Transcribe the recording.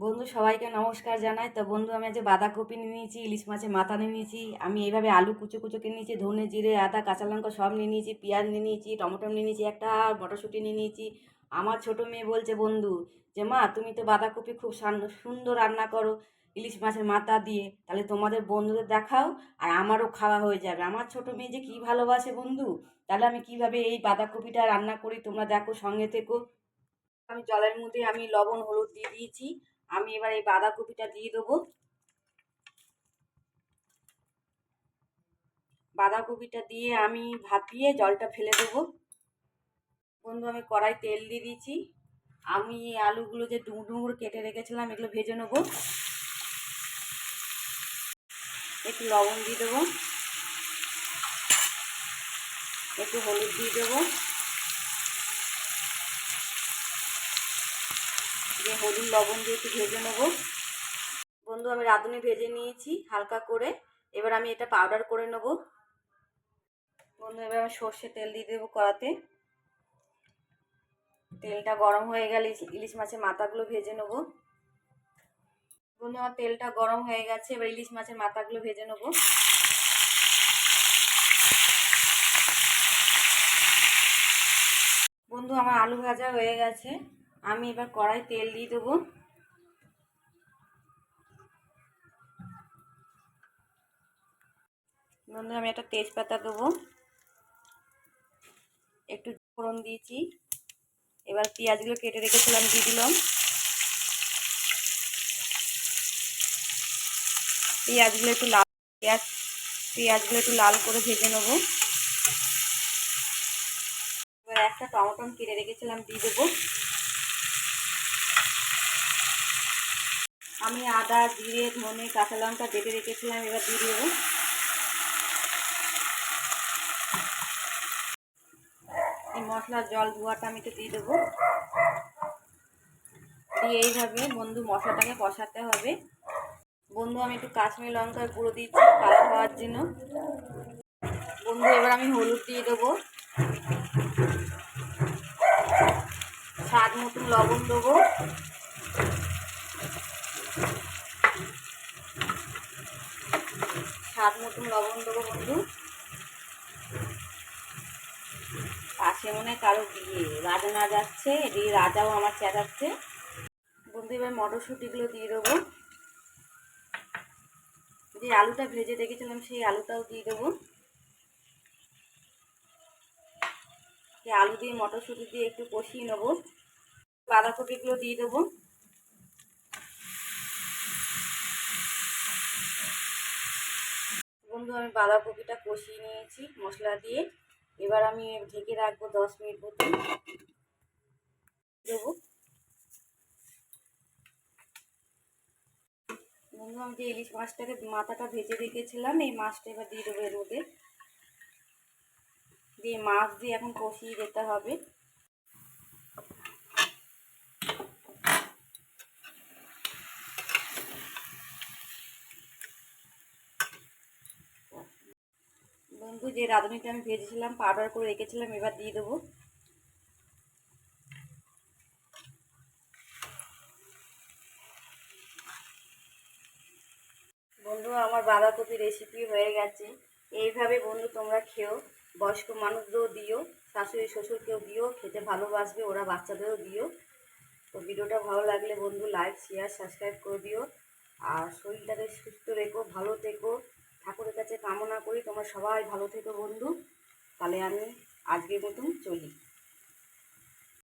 বন্ধু সবাইকে নমস্কার জানাই। তো বন্ধু আমি আজ বাঁধাকপি নিয়ে নিয়েছি, ইলিশ মাছের মাথা নিয়ে নিয়েছি, আমি এইভাবে আলু কুচো কুচো কিনে নিয়েছি, ধনে জিরে আদা কাঁচা লঙ্কা সব নিয়ে নিয়েছি, পেঁয়াজ নিয়ে নিয়েছি, টমেটো নিয়ে নিয়েছি একটা, আর মটরশুঁটি নিয়ে নিয়েছি। আমার ছোট মেয়ে বলছে বন্ধু যে মা তুমি তো বাঁধাকপি খুব সুন্দর রান্না করো ইলিশ মাছের মাথা দিয়ে, তাহলে তোমাদের বন্ধুদের দেখাও আর আমারও খাওয়া হয়ে যাবে। আমার ছোট মেয়ে যে কী ভালোবাসে বন্ধু, তাহলে আমি কিভাবে এই বাঁধাকপিটা রান্না করি তোমরা দেখো, সঙ্গে থেকো। আমি জলের মধ্যে আমি লবণ হলুদ দিয়ে দিয়েছি। আমি এবার এই বাঁধাকপিটা দিয়ে দেবো। বাঁধাকপিটা দিয়ে আমি ভাপিয়ে জলটা ফেলে দেবো। বন্ধু আমি কড়াই তেল দিয়ে দিয়েছি। আমি এই আলুগুলো যে ডুমো ডুমো করে কেটে রেখেছিলাম এগুলো ভেজে নেবো। একটু লবণ দিয়ে দেবো, একটু হলুদ দিয়ে দেবো, দিয়ে হলুদ লবণ দিয়ে একটু ভেজে নেবো। বন্ধু আমি রাঁধুনি ভেজে নিয়েছি হালকা করে, এবার আমি এটা পাউডার করে নেবো। বন্ধু এবার আমি সর্ষে তেল দিয়ে দেবো কড়াতে। তেলটা গরম হয়ে গেলে ইলিশ মাছের মাথাগুলো ভেজে নেবো। বন্ধু আমার তেলটা গরম হয়ে গেছে, এবার ইলিশ মাছের মাথাগুলো ভেজে নেবো। বন্ধু আমার আলু ভাজা হয়ে গেছে, আমি এবার কড়াই তেল দিয়ে দেবো। বন্ধু আমি একটা তেজপাতা দেবো, একটু ফোড়ন দিয়েছি। এবার পেঁয়াজগুলো কেটে রেখেছিলাম দিয়ে দিলাম। পেঁয়াজগুলো একটু লাল পেঁয়াজগুলো একটু লাল করে ভেজে নেবো। এবার একটা টমেটো কেটে রেখেছিলাম দিয়ে দেবো। আমি আদা জিরে ধনে কাঁচা লঙ্কা বেটে রেখেছিলাম, এবার দিয়ে দেবো। এই মশলার জল ধোয়াটা আমি তো দিয়ে দেবো। দিয়ে এইভাবে বন্ধু মশলাটাকে কষাতে হবে। বন্ধু আমি একটু কাশ্মীরি লঙ্কার গুঁড়ো দিচ্ছি কালার হওয়ার জন্য। বন্ধু এবার আমি হলুদ দিয়ে দেবো, স্বাদ মতন লবণ দেবো, বন্ধু। পাশে মনে কারো বিয়ে রাজা যাচ্ছে, এদিকে রাজাও আমার চেঁচাচ্ছে। বন্ধু এবার মটরশুঁটিগুলো দিয়ে দেবো। যে আলুটা ভেজে রেখেছিলাম সেই আলুটাও দিয়ে দেবো। এই আলু দিয়ে মটরশুঁটি দিয়ে একটু কষিয়ে নেবো। বাঁধাকপিগুলো দিয়ে দেবো। বন্ধু আমি বাঁধাকপিটা কষিয়ে নিয়েছি মশলা দিয়ে, এবার আমি ঢেকে রাখবো 10 মিনিট মতো দেবো। বন্ধু আমি যে ইলিশ মাছটাকে মাথাটা ভেজে রেখেছিলাম এই মাছটা এবার দিয়ে দেবো এর মধ্যে। দিয়ে মাছ দিয়ে এখন কষিয়ে যেতে হবে। বন্ধু যে রাঁধুনিটা আমি ভেজেছিলাম পাউডার করে রেখেছিলাম এবার দিয়ে দেবো। বন্ধু আমার বাঁধাকপি রেসিপি হয়ে গেছে। এইভাবে বন্ধু তোমরা খেও, বয়স্ক মানুষদেরও দিও, শাশুড়ি শ্বশুরকেও দিও, খেতে ভালোবাসবে ওরা, বাচ্চাদেরও দিও। তো ভিডিওটা ভালো লাগলে বন্ধু লাইক শেয়ার সাবস্ক্রাইব করে দিও। আর শরীরটাকে সুস্থ রেখো, ভালো থেকো, ঠাকুরের কাছে কামনা করি তোমরা সবাই ভালো থেকো বন্ধু। তাহলে আমি আজকের মতন চলি।